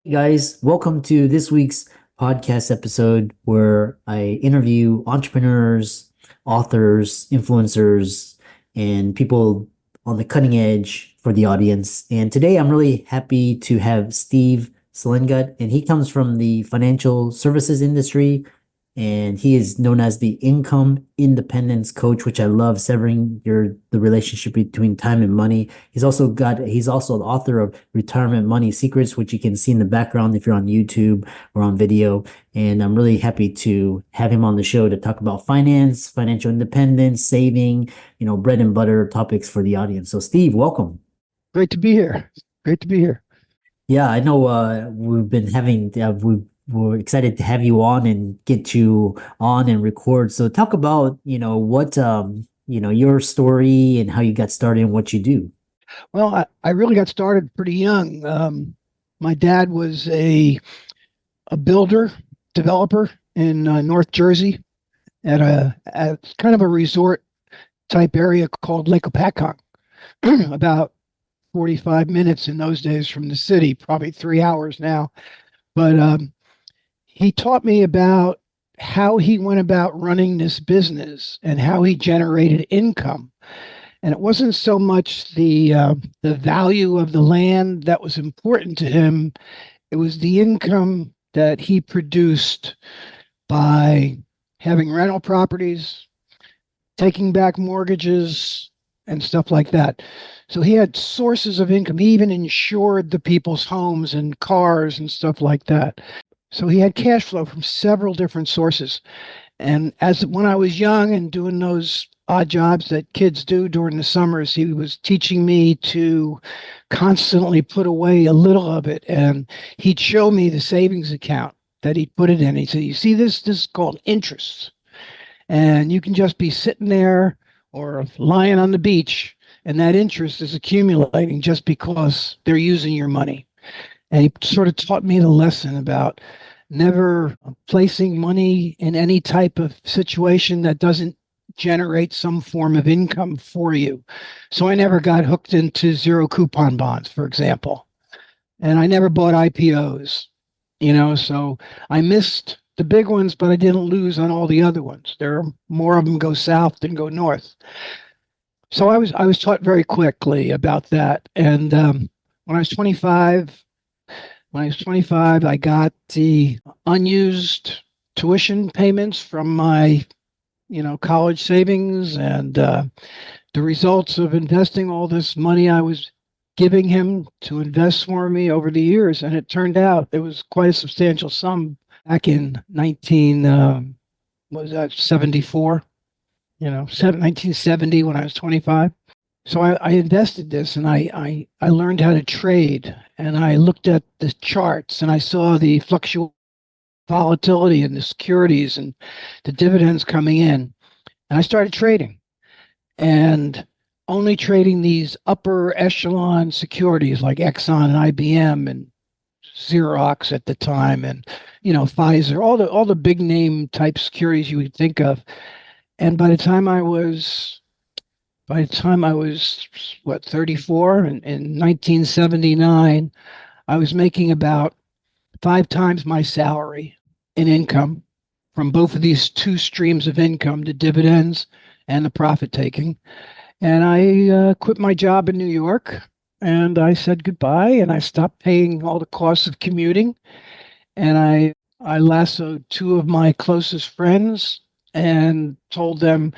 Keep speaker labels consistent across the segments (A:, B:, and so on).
A: Hey guys, welcome to this week's podcast episode where I interview entrepreneurs, authors, influencers, and people on the cutting edge for the audience. And today I'm really happy to have Steve Selengut, and he comes from the financial services industry, and he is known as the income independence coach, which I love, severing the relationship between time and money. He's also the author of Retirement Money Secrets, which you can see in the background if you're on YouTube or on video. And I'm really happy to have him on the show to talk about finance, financial independence, saving, bread and butter topics for the audience. So Steve, welcome.
B: Great to be here. Great to be here.
A: Yeah, I know we're excited to have you on and get you on and record. So talk about, what your story and how you got started and what you do.
B: Well, I really got started pretty young. My dad was a builder, developer in North Jersey at kind of a resort type area called Lake Opatcong, about 45 minutes in those days from the city, probably 3 hours now. But he taught me about how he went about running this business and how he generated income. And it wasn't so much the value of the land that was important to him. It was the income that he produced by having rental properties, taking back mortgages, and stuff like that. So he had sources of income. He even insured the people's homes and cars and stuff like that. So he had cash flow from several different sources. And as when I was young and doing those odd jobs that kids do during the summers, he was teaching me to constantly put away a little of it. And he'd show me the savings account that he'd put it in. He said, "You see this? This is called interest. And you can just be sitting there or lying on the beach, and that interest is accumulating just because they're using your money." And he sort of taught me the lesson about never placing money in any type of situation that doesn't generate some form of income for you. So I never got hooked into zero coupon bonds, for example. And I never bought IPOs, so I missed the big ones, but I didn't lose on all the other ones. There are more of them go south than go north. So I was taught very quickly about that. And when I was 25, I got the unused tuition payments from my, college savings and the results of investing all this money I was giving him to invest for me over the years. And it turned out it was quite a substantial sum back in 74, 1970 when I was 25. So I invested this and I learned how to trade and I looked at the charts and I saw the fluctuation volatility in the securities and the dividends coming in. And I started trading and only trading these upper echelon securities like Exxon and IBM and Xerox at the time and Pfizer, all the big name type securities you would think of. And by the time I was what, 34 in 1979, I was making about 5 times my salary in income from both of these two streams of income, the dividends and the profit taking. And I quit my job in New York and I said goodbye and I stopped paying all the costs of commuting. And I lassoed two of my closest friends and showed them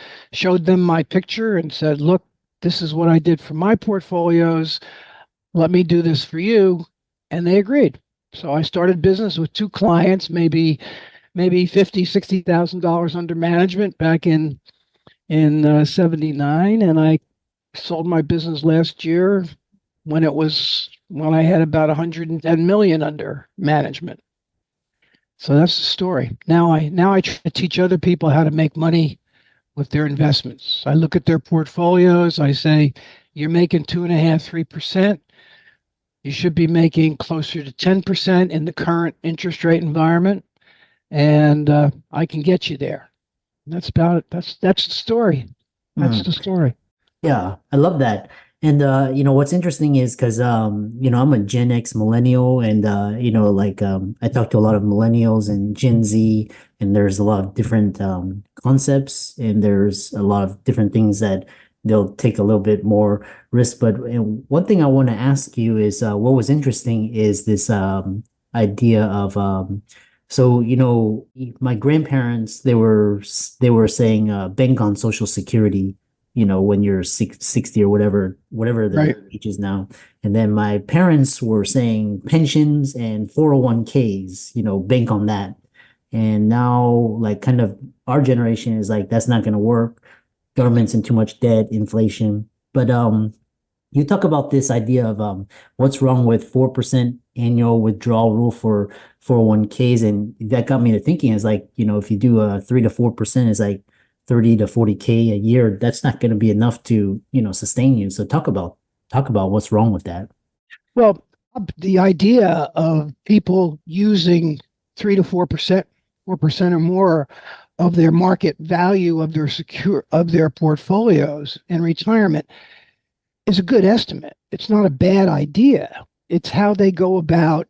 B: my picture and said, "Look, this is what I did for my portfolios. Let me do this for you." And they agreed. So I started business with two clients, maybe 50, $60,000 under management back in 79, and I sold my business last year when I had about 110 million under management. So that's the story. Now I try to teach other people how to make money with their investments. I look at their portfolios. I say, "You're making 2.5, 3%. You should be making closer to 10% in the current interest rate environment, and I can get you there." And that's about it. That's the story. That's
A: Hmm.
B: the story.
A: Yeah, I love that. And what's interesting is because I'm a Gen X millennial, and I talk to a lot of millennials and Gen Z, and there's a lot of different concepts, and there's a lot of different things that they'll take a little bit more risk. But one thing I want to ask you is what was interesting is this idea of so my grandparents they were saying bank on Social Security, when you're 60 or whatever
B: Right.
A: the age is now. And then my parents were saying pensions and 401ks, bank on that. And now, like, kind of our generation is like, that's not going to work. Government's in too much debt, inflation. But you talk about this idea of what's wrong with 4% annual withdrawal rule for 401ks, and that got me to thinking is like, if you do a 3 to 4%, it's like 30 to 40K a year. That's not going to be enough to, sustain you. So talk about what's wrong with that.
B: Well, the idea of people using 3 to 4%, 4% or more of their market value of their portfolios in retirement is a good estimate. It's not a bad idea. It's how they go about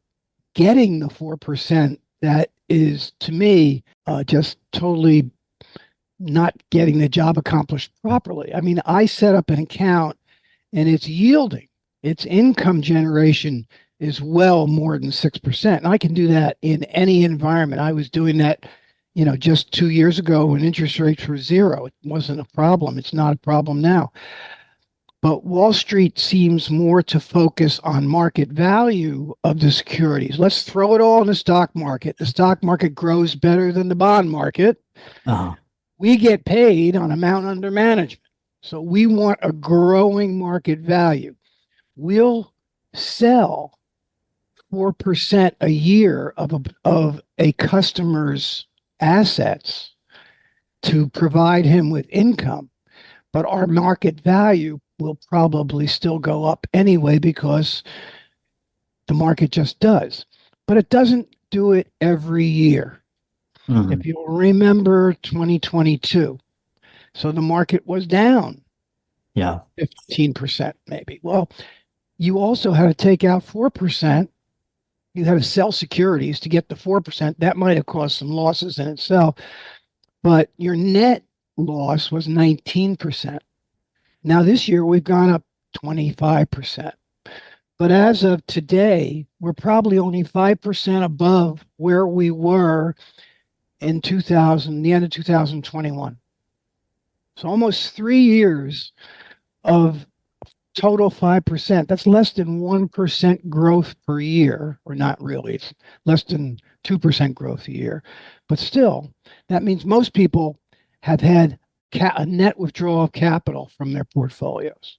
B: getting the 4% that is, to me, just totally not getting the job accomplished properly. I mean, I set up an account and it's yielding, its income generation is well more than 6%. And I can do that in any environment. I was doing that, just 2 years ago when interest rates were zero. It wasn't a problem. It's not a problem now. But Wall Street seems more to focus on market value of the securities. Let's throw it all in the stock market. The stock market grows better than the bond market.
A: Uh-huh.
B: We get paid on amount under management. So we want a growing market value. We'll sell 4% a year of a customer's assets to provide him with income, but our market value will probably still go up anyway because the market just does. But it doesn't do it every year.
A: Mhm.
B: If you'll remember 2022, so the market was down
A: Yeah.
B: 15%, maybe. Well, you also had to take out 4%. You had to sell securities to get the 4%. That might have caused some losses in itself, but your net loss was 19%. Now, this year, we've gone up 25%. But as of today, we're probably only 5% above where we were in the end of 2021. So almost 3 years of total 5%. That's less than 1% growth per year, or not really. It's less than 2% growth a year. But still, that means most people have had a net withdrawal of capital from their portfolios.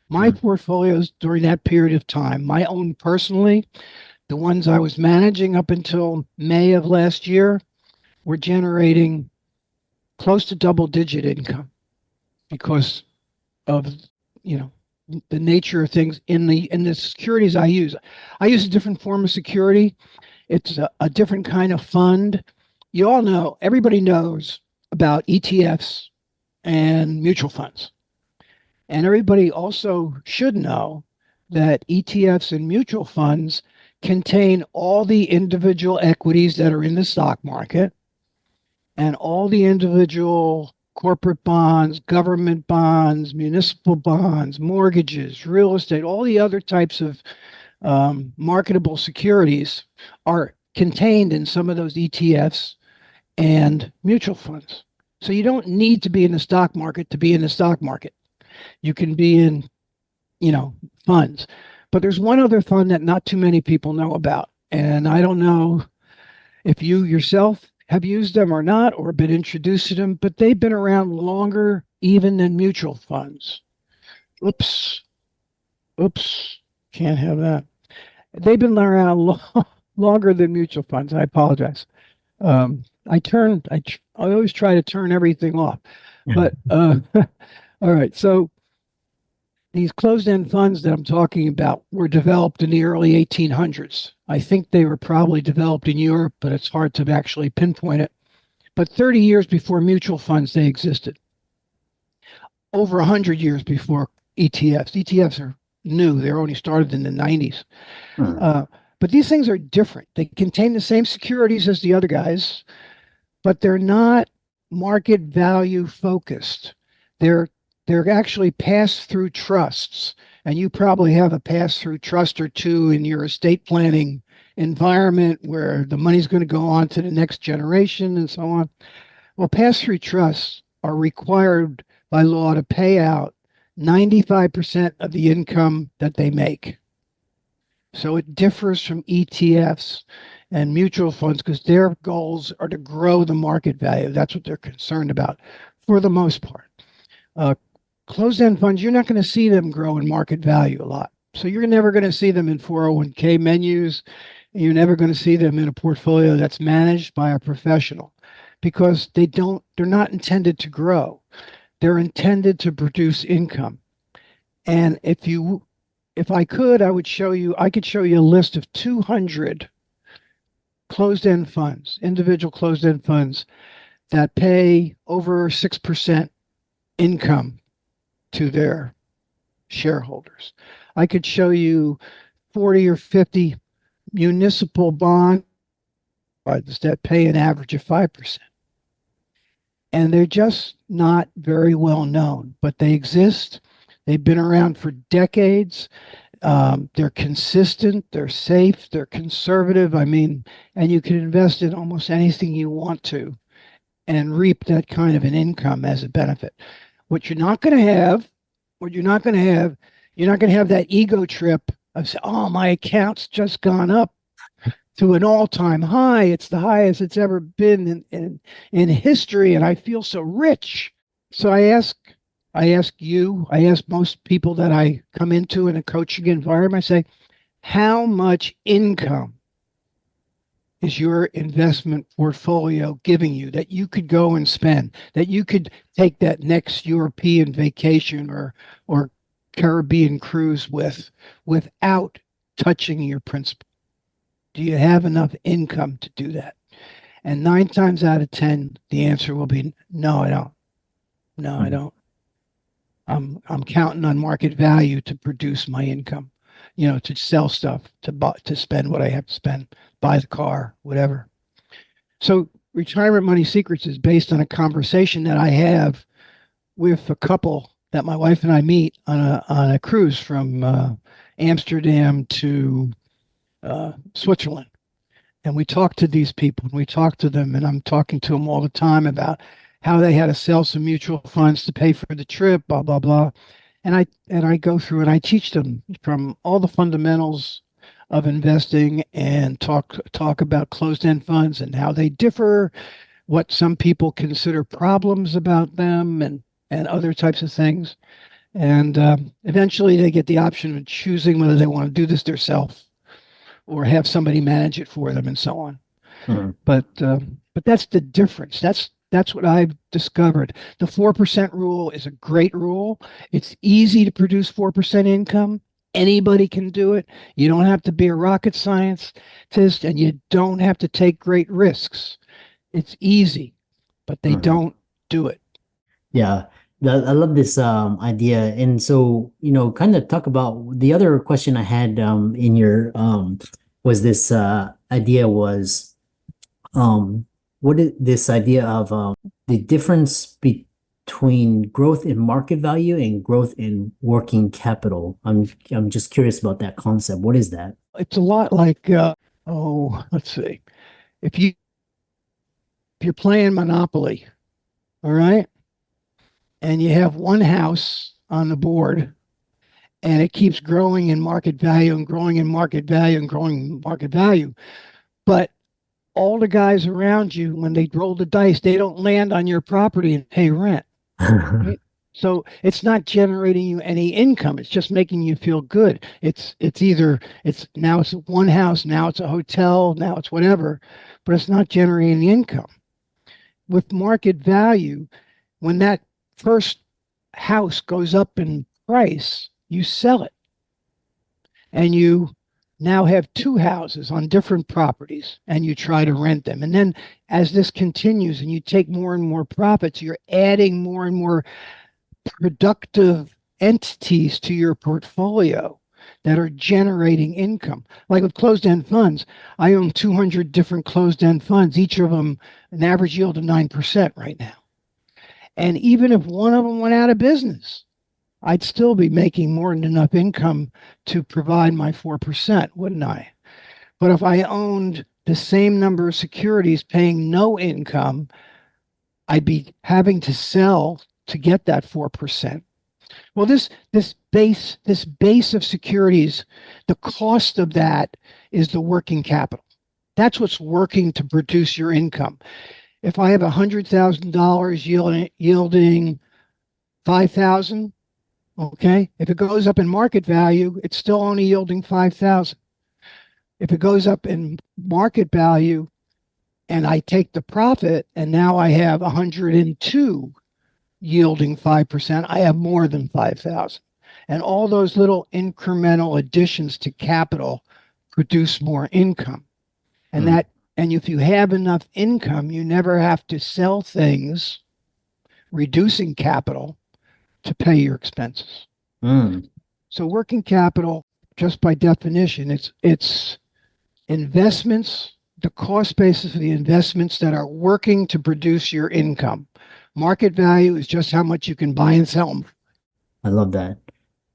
B: My
A: Mhm.
B: portfolios during that period of time, my own personally, the ones I was managing up until May of last year, were generating close to double digit income because of, you know, the nature of things in the securities I use. I use a different form of security. It's a different kind of fund. You all know, everybody knows about ETFs and mutual funds. And everybody also should know that ETFs and mutual funds contain all the individual equities that are in the stock market and all the individual corporate bonds, government bonds, municipal bonds, mortgages, real estate, all the other types of marketable securities are contained in some of those ETFs and mutual funds. So you don't need to be in the stock market to be in the stock market. You can be in, funds. But there's one other fund that not too many people know about. And I don't know if you yourself have used them or not, or been introduced to them, but they've been around longer even than mutual funds. Oops, oops, can't have that. They've been around longer than mutual funds. I apologize. I always try to turn everything off, but all right. So these closed-end funds that I'm talking about were developed in the early 1800s. I think they were probably developed in Europe, but it's hard to actually pinpoint it. But 30 years before mutual funds, they existed. Over 100 years before ETFs. ETFs are new. They're only started in the 90s.
A: Hmm.
B: But these things are different. They contain the same securities as the other guys, but they're not market value focused. They're they're actually pass-through trusts, and you probably have a pass-through trust or two in your estate planning environment where the money's going to go on to the next generation and so on. Well, pass-through trusts are required by law to pay out 95% of the income that they make. So it differs from ETFs and mutual funds because their goals are to grow the market value. That's what they're concerned about for the most part. Uh, Closed-end funds, you're not going to see them grow in market value a lot. So you're never going to see them in 401k menus. You're never going to see them in a portfolio that's managed by a professional because they're not intended to grow. They're intended to produce income. And if I could, I could show you a list of 200 closed-end funds, individual closed-end funds that pay over 6% income to their shareholders. I could show you 40 or 50 municipal bond funds that pay an average of 5%. And they're just not very well known, but they exist. They've been around for decades. They're consistent, they're safe, they're conservative. I mean, and you can invest in almost anything you want to and reap that kind of an income as a benefit. What you're not going to have, what you're not going to have, you're not going to have that ego trip of, oh, my account's just gone up to an all-time high. It's the highest it's ever been in history, and I feel so rich. So I ask most people that I come into in a coaching environment, I say, how much income is your investment portfolio giving you that you could go and spend, that you could take that next European vacation or Caribbean cruise without touching your principal? Do you have enough income to do that? And 9 times out of 10, the answer will be no, I don't. No, I
A: Hmm.
B: don't. I'm counting on market value to produce my income, to sell stuff, to spend what I have to spend, buy the car, whatever. So Retirement Money Secrets is based on a conversation that I have with a couple that my wife and I meet on a cruise from Amsterdam to Switzerland. And we talk to these people and we talk to them, and I'm talking to them all the time about how they had to sell some mutual funds to pay for the trip, blah, blah, blah. And I go through and I teach them from all the fundamentals of investing and talk about closed-end funds and how they differ, what some people consider problems about them, and other types of things. And eventually they get the option of choosing whether they want to do this themselves or have somebody manage it for them and so on.
A: Hmm.
B: But that's the difference. That's what I've discovered. The 4% rule is a great rule. It's easy to produce 4% income. Anybody can do it. You don't have to be a rocket scientist, and you don't have to take great risks. It's easy, but they
A: Hmm.
B: don't do it.
A: Yeah, I love this idea. And so, kind of talk about the other question I had in your was this idea was what is this idea of the difference between growth in market value and growth in working capital? I'm just curious about that concept. What is that?
B: It's a lot like let's see. If you if you're playing Monopoly, all right, and you have one house on the board and it keeps growing in market value and growing in market value and growing in market value. But all the guys around you, when they roll the dice, they don't land on your property and pay rent. Right? So it's not generating you any income. It's just making you feel good. It's now it's one house, now it's a hotel, now it's whatever, but it's not generating income. With market value, when that first house goes up in price, you sell it and you now have two houses on different properties and you try to rent them. And then as this continues and you take more and more profits, you're adding more and more productive entities to your portfolio that are generating income. Like with closed-end funds, I own 200 different closed-end funds, each of them an average yield of 9% right now. And even if one of them went out of business, I'd still be making more than enough income to provide my 4%, wouldn't I? But if I owned the same number of securities paying no income, I'd be having to sell to get that 4%. Well, this base of securities, the cost of that is the working capital. That's what's working to produce your income. If I have $100,000 yielding 5,000, okay. If it goes up in market value, it's still only yielding 5,000. If it goes up in market value and I take the profit and now I have 102 yielding 5%, I have more than 5,000. And all those little incremental additions to capital produce more income. And
A: Mm.
B: and if you have enough income, you never have to sell things, reducing capital to pay your expenses.
A: Mm.
B: So working capital, just by definition, it's investments, the cost basis of the investments that are working to produce your income. Market value is just how much you can buy and sell them.
A: I love that.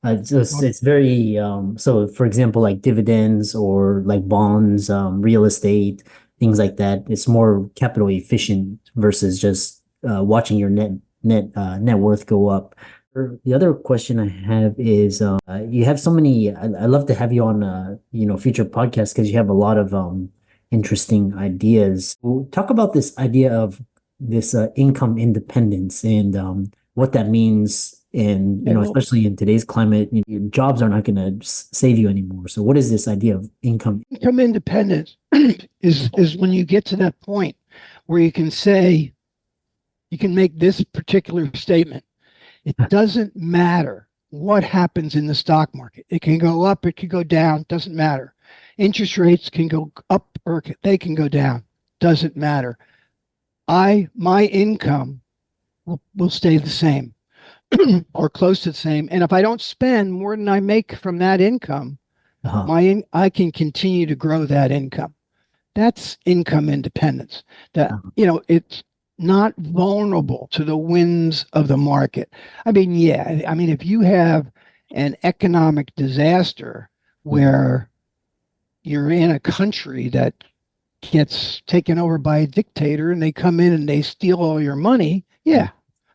A: It's very so for example, like dividends or like bonds, real estate, things like that. It's more capital efficient versus just watching your net worth go up. The other question I have is you have so many. I love to have you on future podcasts because you have a lot of interesting ideas. We'll talk about this idea of this income independence and what that means. And
B: Okay, well,
A: especially in today's climate, your jobs are not going to save you anymore. So, what is this idea of income?
B: income independence is when you get to that point where you can say, you can make this particular statement. It doesn't matter what happens in the stock market. It can go up, it can go down, doesn't matter. Interest rates can go up or they can go down, doesn't matter. My income will stay the same or close to the same. And if I don't spend more than I make from that income,
A: Uh-huh.
B: I can continue to grow that income. That's income independence. That,
A: Uh-huh.
B: it's not vulnerable to the winds of the market. I mean, yeah, I mean, if you have an economic disaster
A: Mhm.
B: where you're in a country that gets taken over by a dictator and they come in and they steal all your money,
A: Yeah.
B: yeah,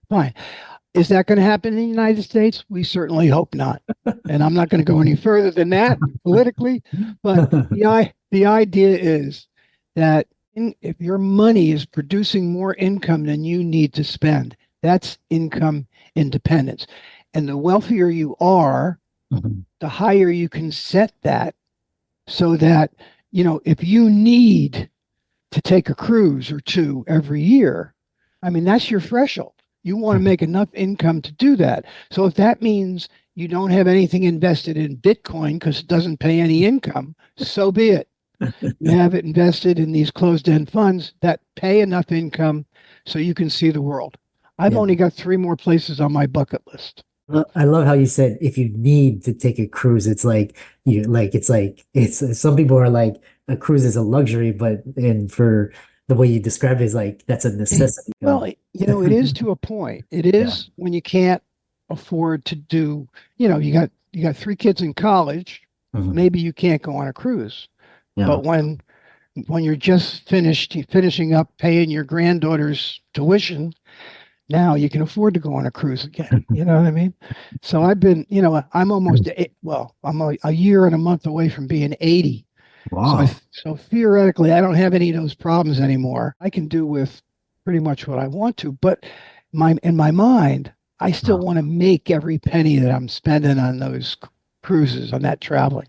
B: fine. Is that going to happen in the United States? We certainly hope not. And I'm not going to go any further than that politically. But the idea is that if your money is producing more income than you need to spend, that's income independence. And the wealthier you are,
A: Mhm.
B: the higher you can set that so that, if you need to take a cruise or two every year, I mean, that's your threshold. You want to make enough income to do that. So if that means you don't have anything invested in Bitcoin because it doesn't pay any income, so be it. You have it invested in these closed-end funds that pay enough income so you can see the world. I've
A: Yeah.
B: only got 3 more places on my bucket list.
A: I love how you said if you need to take a cruise, it's like it's some people are like a cruise is a luxury, but and for the way you describe it is like that's a necessity.
B: Well, it is to a point. It
A: Yeah.
B: is when you can't afford to do, you got 3 kids in college,
A: Mhm.
B: maybe you can't go on a cruise.
A: Yeah.
B: But when you're just finishing up paying your granddaughter's tuition, now you can afford to go on a cruise again. You know what I mean? So I'm almost well, I'm a year and a month away from being 80. So
A: Wow.
B: so theoretically, I don't have any of those problems anymore. I can do with pretty much what I want to, but in my mind, I still
A: Uh,
B: want to make every penny that I'm spending on those cruises, on that traveling.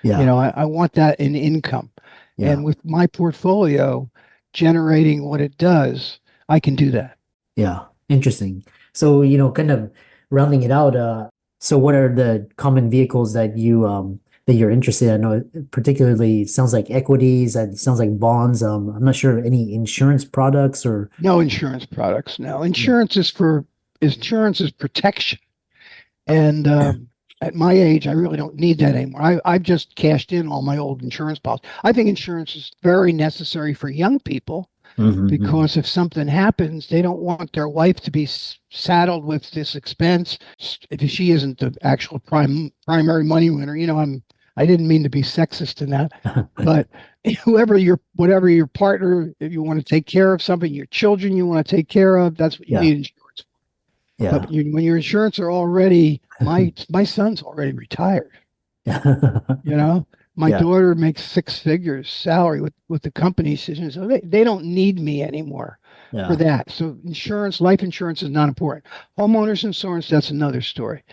A: yeah.
B: I want that in income.
A: Yeah.
B: And with my portfolio generating what it does, I can do that.
A: Yeah. Interesting. So, kind of rounding it out, so what are the common vehicles that you're interested in? I know particularly it sounds like equities, it sounds like bonds. I'm not sure any insurance products or
B: No insurance products. No,
A: yeah.
B: insurance is protection. And at my age, I really don't need that anymore. I've just cashed in all my old insurance policies. I think insurance is very necessary for young people
A: Hmm.
B: because if something happens, they don't want their wife to be saddled with this expense if she isn't the actual primary money winner. I didn't mean to be sexist in that, but whatever your partner, if you want to take care of something, your children you want to take care of, that's what you
A: Yeah.
B: need insurance.
A: Yeah.
B: But when your insurance are already, my son's already retired. You know, my
A: Yeah.
B: daughter makes six figures salary with the company decision, so they don't need me anymore for
A: Yeah.
B: that. So life insurance is not important. Homeowners insurance, that's another story.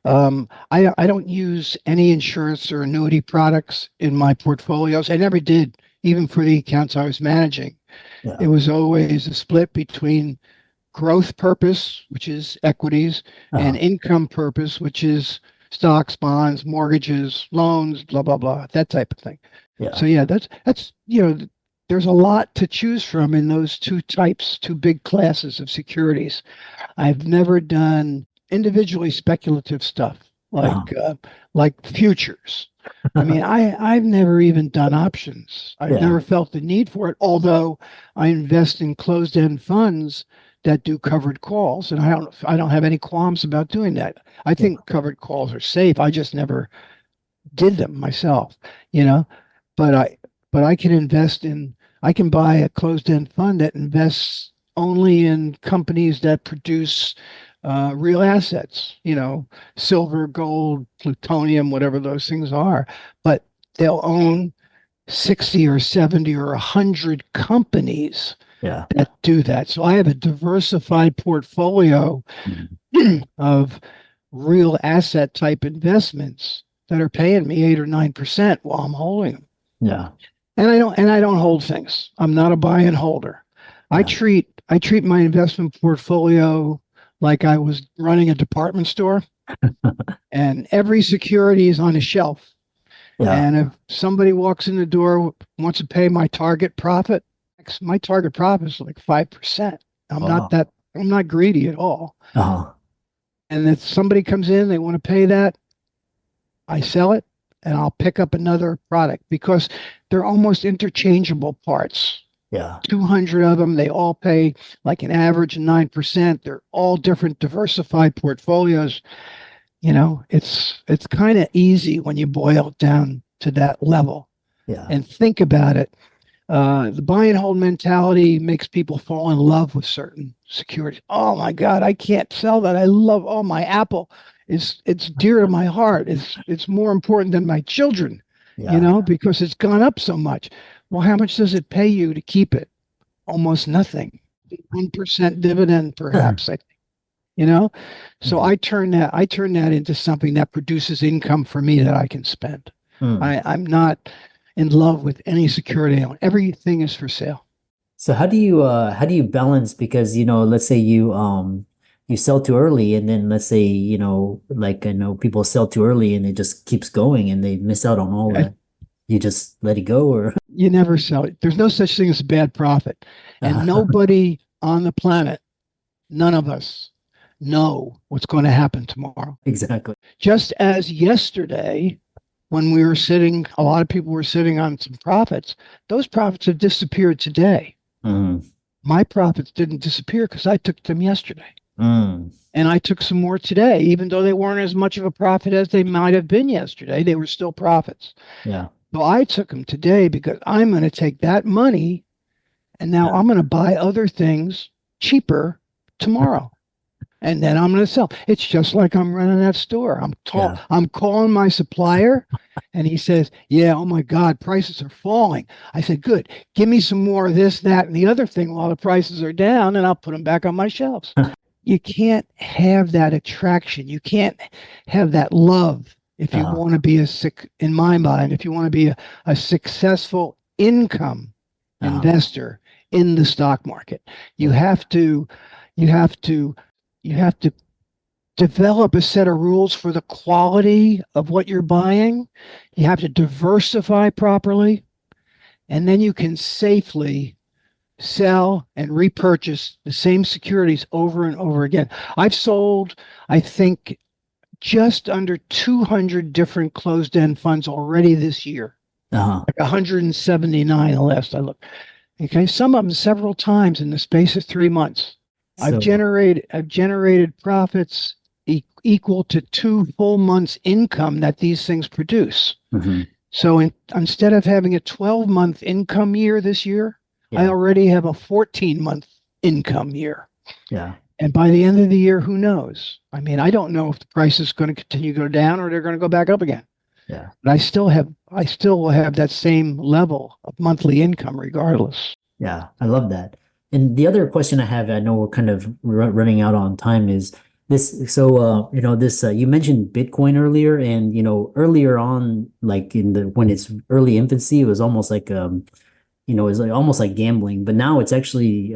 B: I don't use any insurance or annuity products in my portfolios. I never did, even for the accounts I was managing. It
A: Yeah.
B: was always a split between growth purpose, which is equities, and
A: Uh-huh.
B: income purpose, which is stocks, bonds, mortgages, loans, blah, blah, blah, that type of thing. So
A: Yeah.
B: yeah, there's a lot to choose from in those two big classes of securities. I've never done individually speculative stuff like
A: Uh-huh.
B: like futures. I mean, I've never even done options. I've
A: Yeah.
B: never felt the need for it, although I invest in closed-end funds that do covered calls, and I don't have any qualms about doing that. I
A: Yeah.
B: think covered calls are safe. I just never did them myself, you know. But I can I can buy a closed-end fund that invests only in companies that produce real assets, silver, gold, plutonium, whatever those things are. But they'll own 60 or 70 or 100 companies
A: Yeah.
B: that do that. So I have a diversified portfolio
A: Mhm.
B: of real asset type investments that are paying me 8 or 9% while I'm holding them.
A: Yeah.
B: And I don't hold things. I'm not a buy and holder.
A: Yeah.
B: I treat my investment portfolio like I was running a department store, and every security is on a shelf.
A: Yeah.
B: And if somebody walks in the door, wants to pay my target profit is like 5%.
A: Wow.
B: I'm not greedy at all.
A: Uh-huh.
B: And if somebody comes in, they want to pay that, I sell it and I'll pick up another product because they're almost interchangeable parts.
A: Yeah.
B: 200 of them, they all pay like an average of 9%. They're all different diversified portfolios. It's kind of easy when you boil it down to that level
A: Yeah.
B: and think about it. The buy and hold mentality makes people fall in love with certain securities. Oh my God, I can't sell that. I love, oh, my Apple it's dear to my heart. It's more important than my children,
A: Yeah.
B: because it's gone up so much. Well, how much does it pay you to keep it? Almost nothing. 1% dividend, perhaps, I think, you know? So
A: Yeah.
B: I turn that into something that produces income for me that I can spend.
A: Hmm.
B: I'm not in love with any security. Everything is for sale.
A: So how do you balance because let's say you sell too early and then let's say like I know people sell too early and it just keeps going and they miss out on all
B: I,
A: that. You just let it go or
B: you never sell it. There's no such thing as a bad profit. And nobody on the planet, none of us know what's going to happen tomorrow.
A: exactly.
B: Just as yesterday, when a lot of people were sitting on some profits, those profits have disappeared today.
A: Mm,
B: My profits didn't disappear because I took them yesterday.
A: mm,
B: And I took some more today, even though they weren't as much of a profit as they might have been yesterday. They were still profits.
A: yeah.
B: So I took them today because I'm going to take that money and now
A: Yeah.
B: I'm going to buy other things cheaper tomorrow. And then I'm going to sell. It's just like I'm running that store.
A: Yeah.
B: I'm calling my supplier and he says, "Yeah, oh my God, prices are falling." I said, "Good. Give me some more of this, that, and the other thing while the prices are down, and I'll put them back on my shelves." You can't have that attraction. You can't have that love if you
A: Uh,
B: want to be in my mind, if you want to be a successful income
A: uh,
B: investor in the stock market. You
A: yeah.
B: have to, you have to, you have to develop a set of rules for the quality of what you're buying. You have to diversify properly, and then you can safely sell and repurchase the same securities over and over again. I've sold, I think, just under 200 different closed-end funds already this year.
A: Uh-huh.
B: Like 179 the last I looked. Okay, some of them several times in the space of 3 months. I've
A: So,
B: generated profits equal to 2 full months income that these things produce.
A: mhm,
B: So instead of having a 12-month income year this year, I
A: yeah,
B: already have a 14-month income year.
A: yeah,
B: And by the end of the year, who knows? I mean, I don't know if the price is going to continue to go down or they're going to go back up again.
A: yeah.
B: But I still will have that same level of monthly income regardless.
A: Yeah, I love that. And the other question I have, I know we're kind of running out on time, is this. So, this, you mentioned Bitcoin earlier, and, earlier on, like when it's early infancy, it was almost like, it's like almost like gambling, but now it's actually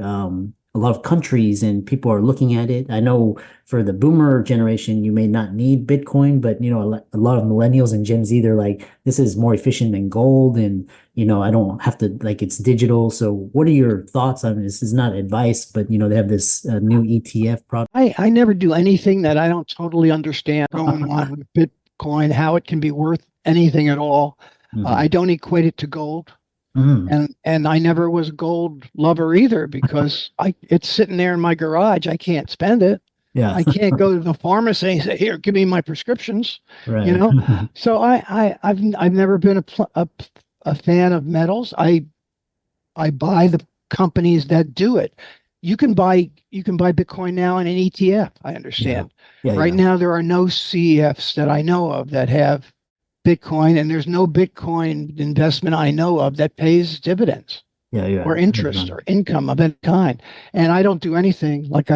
A: a lot of countries and people are looking at it. I know for the boomer generation, you may not need Bitcoin, but a lot of millennials and Gen Z, they're like, this is more efficient than gold, and I don't have to, like, it's digital. So what are your thoughts on this? This is not advice, but they have this new ETF product.
B: I never do anything that I don't totally understand going on with Bitcoin, how it can be worth anything at all.
A: Hmm.
B: I don't equate it to gold.
A: Hmm.
B: And I never was a gold lover either because it's sitting there in my garage. I can't spend it.
A: Yeah.
B: I can't go to the pharmacy and say, "Here, give me my prescriptions." You
A: Right.
B: know. So I've never been a fan of metals. I buy the companies that do it. You can buy Bitcoin now in an ETF. I
A: Yeah.
B: understand.
A: Yeah.
B: Right
A: Yeah.
B: now there are no CEFs that I know of that have Bitcoin, and there's no Bitcoin investment I know of that pays dividends
A: Yeah.
B: or
A: Yeah.
B: interest or income of any kind. And I don't do anything like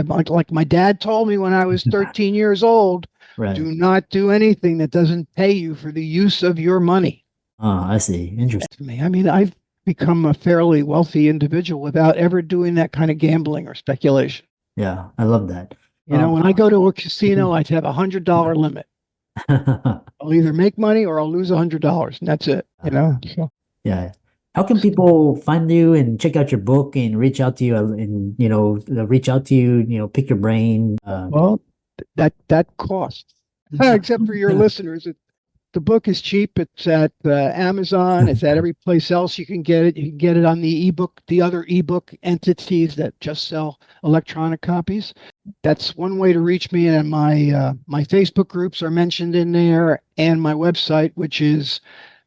B: my dad told me when I was 13 years old,
A: Right.
B: do not do anything that doesn't pay you for the use of your money.
A: I see. Interesting.
B: To me, I mean, I've become a fairly wealthy individual without ever doing that kind of gambling or speculation.
A: Yeah. I love that.
B: When I go to a casino, I have $100 limit. I'll either make money or I'll lose $100, and that's it. So,
A: Yeah. How can people find you and check out your book and reach out to you pick your brain?
B: well, that costs. Except for your listeners, the book is cheap. It's at Amazon. It's at every place else you can get it. You can get it on the other ebook entities that just sell electronic copies. That's one way to reach me. And my Facebook groups are mentioned in there, and my website, which is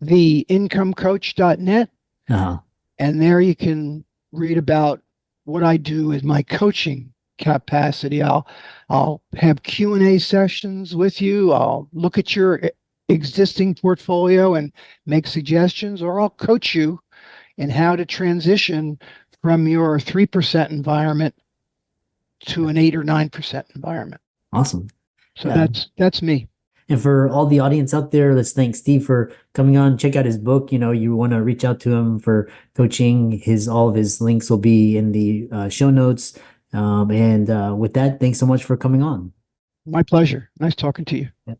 B: theincomecoach.net.
A: Uh,
B: And there you can read about what I do in my coaching capacity. I'll have Q&A sessions with you. I'll look at your existing portfolio and make suggestions, or I'll coach you in how to transition from your 3% environment to an 8 or 9% environment.
A: awesome.
B: So
A: Yeah.
B: that's me.
A: And for all the audience out there, let's thank Steve for coming on. Check out his book. You want to reach out to him for coaching. All of his links will be in the show notes. And with that, thanks so much for coming on.
B: My pleasure. Nice talking to you.
A: Yeah.